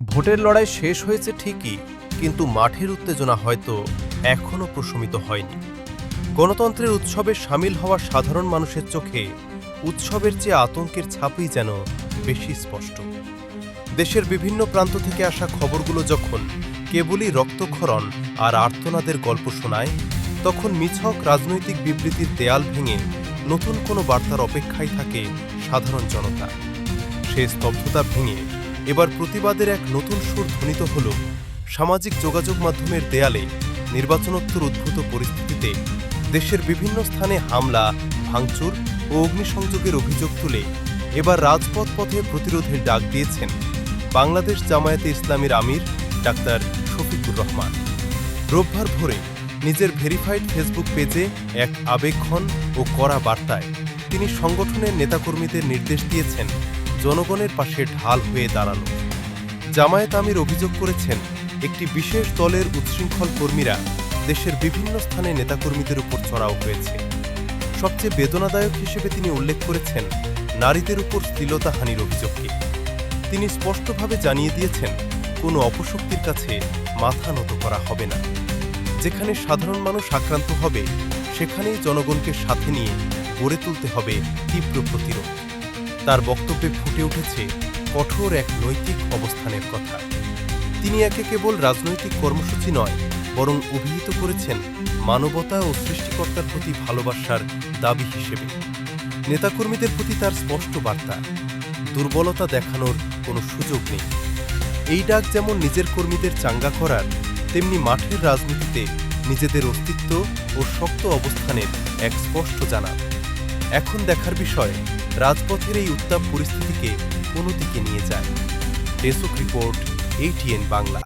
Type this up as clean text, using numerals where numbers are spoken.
ভোটের লড়াই শেষ হয়েছে ঠিকই, কিন্তু মাঠের উত্তেজনা হয়তো এখনও প্রশমিত হয়নি। গণতন্ত্রের উৎসবে সামিল হওয়া সাধারণ মানুষের চোখে উৎসবের চেয়ে আতঙ্কের ছাপই যেন বেশি স্পষ্ট। দেশের বিভিন্ন প্রান্ত থেকে আসা খবরগুলো যখন কেবলই রক্তক্ষরণ আর আর্তনাদের গল্প শোনায়, তখন নিছক রাজনৈতিক বিবৃতির দেয়াল ভেঙে নতুন কোনো বার্তার অপেক্ষায় থাকে সাধারণ জনতা। সেই স্তব্ধতা ভেঙে এবার প্রতিবাদের এক নতুন সুর ধ্বনিত হল সামাজিক যোগাযোগ মাধ্যমের দেয়ালে। নির্বাচনোত্তর উদ্ভূত পরিস্থিতিতে দেশের বিভিন্ন স্থানে হামলা, ভাঙচুর ও অগ্নিসংযোগের অভিযোগ তুলে এবার রাজপথ পথে প্রতিরোধের ডাক দিয়েছেন বাংলাদেশ জামায়াতে ইসলামীর আমির ডাক্তার শফিকুর রহমান। রোববার ভোরে নিজের ভেরিফাইড ফেসবুক পেজে এক আবেগঘন ও কড়া বার্তায় তিনি সংগঠনের নেতাকর্মীদের নির্দেশ দিয়েছেন জনগণের পাশে ঢাল হয়ে দাঁড়ানো। জামায়াত আমির অভিযোগ করেছেন, একটি বিশেষ দলের উচ্ছৃঙ্খল কর্মীরা দেশের বিভিন্ন স্থানে নেতাকর্মীদের উপর চড়াও হয়েছে। সবচেয়ে বেদনাদায়ক হিসেবে তিনি উল্লেখ করেছেন নারীদের উপর শ্লীলতাহানির অভিযোগকে। তিনি স্পষ্টভাবে জানিয়ে দিয়েছেন, কোনো অপশক্তির কাছে মাথা নত করা হবে না। যেখানে সাধারণ মানুষ আক্রান্ত হবে, সেখানেই জনগণকে সাথে নিয়ে গড়ে তুলতে হবে তীব্র প্রতিরোধ। তার বক্তব্যে ফুটে উঠেছে কঠোর এক নৈতিক অবস্থানের কথা। তিনি একে কেবল রাজনৈতিক কর্মসূচি নয়, বরং অভিহিত করেছেন মানবতা ও সৃষ্টিকর্তার প্রতি ভালোবাসার দাবি হিসেবে। নেতাকর্মীদের প্রতি তার স্পষ্ট বার্তা, দুর্বলতা দেখানোর কোনো সুযোগ নেই। এই ডাক যেমন নিজের কর্মীদের চাঙ্গা করার, তেমনি মাঠের রাজনীতিতে নিজেদের অস্তিত্ব ও শক্ত অবস্থানের এক স্পষ্ট জানান। এখন দেখার বিষয় রাজপথের এই উত্তাপ পরিস্থিতিকে কোনো দিকে নিয়ে যায়। Desk report, ATN Bangla.